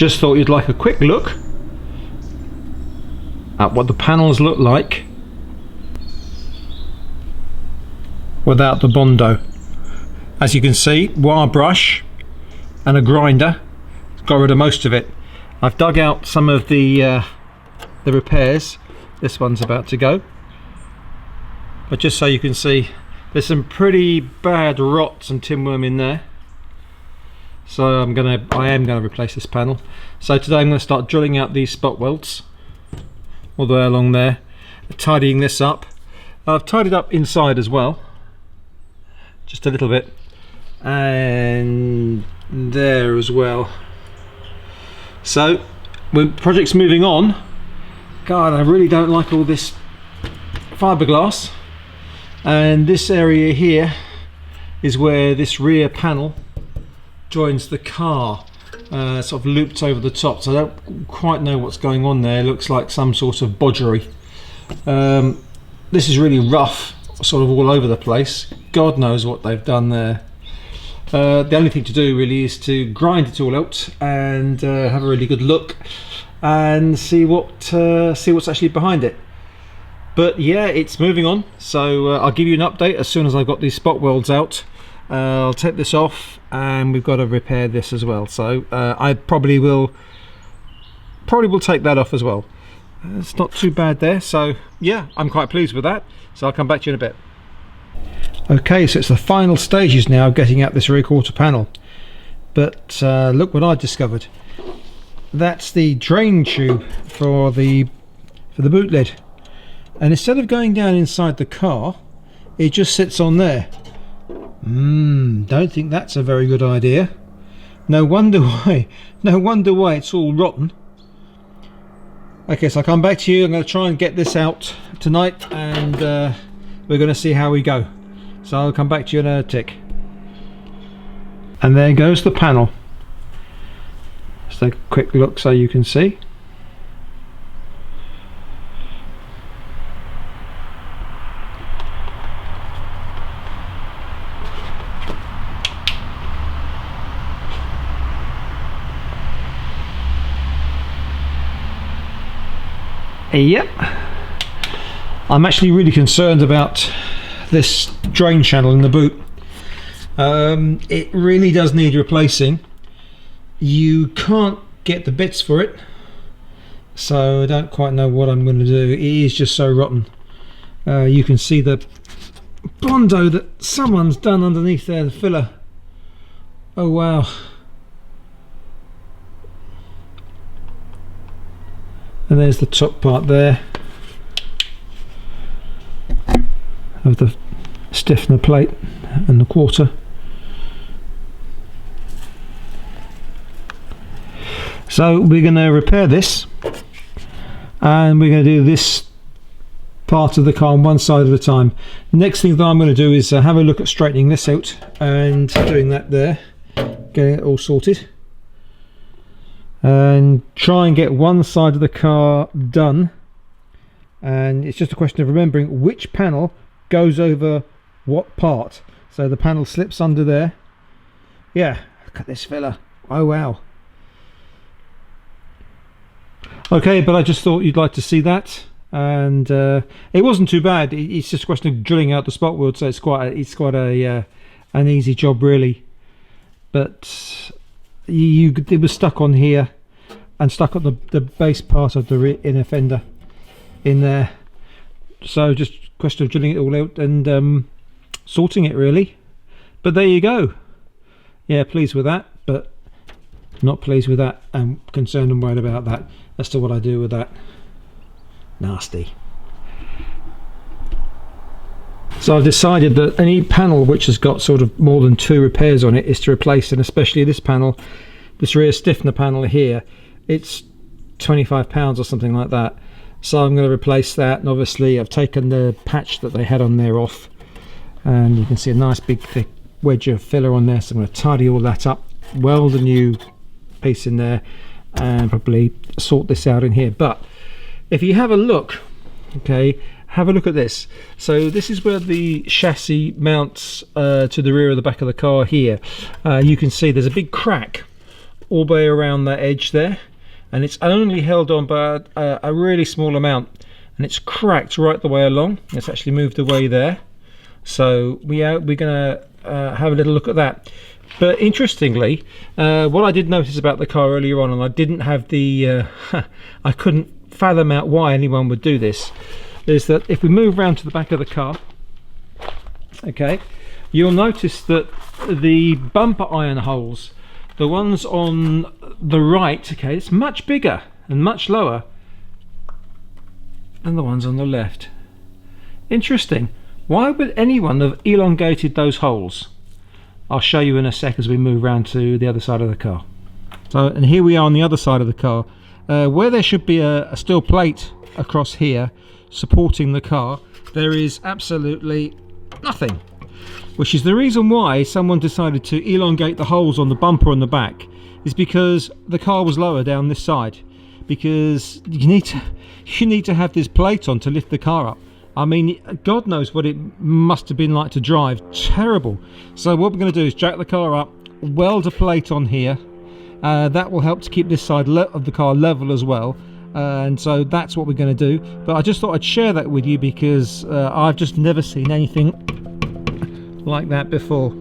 just thought you'd like a quick look at what the panels look like without the Bondo. As you can see, wire brush and a grinder got rid of most of it. I've dug out some of the repairs. This one's about to go, but just so you can see, there's some pretty bad rot and tinworm in there. So I am gonna replace this panel. So today I'm going to start drilling out these spot welds all the way along there, tidying this up. I've tidied up inside as well, just a little bit, and there as well. So when project's moving on, God, I really don't like all this fiberglass. And this area here is where this rear panel joins the car, sort of looped over the top, so I don't quite know what's going on there. It looks like some sort of bodgery. This is really rough, sort of all over the place. God knows what they've done there. The only thing to do really is to grind it all out and have a really good look and see what's actually behind it. But yeah, it's moving on, so I'll give you an update as soon as I've got these spot welds out. I'll take this off, and we've got to repair this as well, so I probably will take that off as well. It's not too bad there, so yeah, I'm quite pleased with that, so I'll come back to you in a bit. Okay, so it's the final stages now of getting out this rear quarter panel, but look what I discovered. That's the drain tube for the boot lid, and instead of going down inside the car, it just sits on there. Don't think that's a very good idea. No wonder why it's all rotten. Okay, so I'll come back to you. I'm going to try and get this out tonight, and we're going to see how we go. So I'll come back to you in a tick. And there goes the panel. Let's take a quick look so you can see. Yep, I'm actually really concerned about this drain channel in the boot. It really does need replacing. You can't get the bits for it, so I don't quite know what I'm going to do. It is just so rotten. You can see the Bondo that someone's done underneath there, the filler. Oh wow. And there's the top part there of the stiffener plate and the quarter. So we're going to repair this, and we're going to do this part of the car on one side at a time. Next thing that I'm going to do is have a look at straightening this out and doing that there, getting it all sorted, and try and get one side of the car done. And it's just a question of remembering which panel goes over what part. So the panel slips under there. Yeah, look at this filler. Oh wow. Okay, but I just thought you'd like to see that, and it wasn't too bad. It's just a question of drilling out the spot weld, so it's quite an easy job really. But it was stuck on here and stuck on the base part of the inner fender in there, so just a question of drilling it all out and sorting it really. But there you go. Yeah, pleased with that, but not pleased with that. I'm concerned and worried about that as to what I do with that. Nasty. So I've decided that any panel which has got sort of more than 2 repairs on it is to replace, and especially this panel, this rear stiffener panel here, it's £25 or something like that. So I'm going to replace that, and obviously I've taken the patch that they had on there off, and you can see a nice big thick wedge of filler on there, so I'm going to tidy all that up, weld a new piece in there, and probably sort this out in here. But if you have a look, okay, have a look at this. So this is where the chassis mounts to the rear of the back of the car here. You can see there's a big crack all the way around that edge there, and it's only held on by a really small amount, and it's cracked right the way along. It's actually moved away there, so we're gonna have a little look at that. But interestingly, what I did notice about the car earlier on, and I didn't have the I couldn't fathom out why anyone would do this, is that if we move around to the back of the car, okay, you'll notice that the bumper iron holes, the ones on the right, okay, it's much bigger and much lower than the ones on the left. Interesting. Why would anyone have elongated those holes? I'll show you in a sec as we move around to the other side of the car. So, and here we are on the other side of the car, where there should be a steel plate across here supporting the car. There is absolutely nothing, which is the reason why someone decided to elongate the holes on the bumper on the back, is because the car was lower down this side, because you need to have this plate on to lift the car up. I mean, God knows what it must have been like to drive. Terrible. So what we're going to do is jack the car up, weld a plate on here. That will help to keep this side of the car level as well. And so that's what we're going to do. But I just thought I'd share that with you, because I've just never seen anything like that before.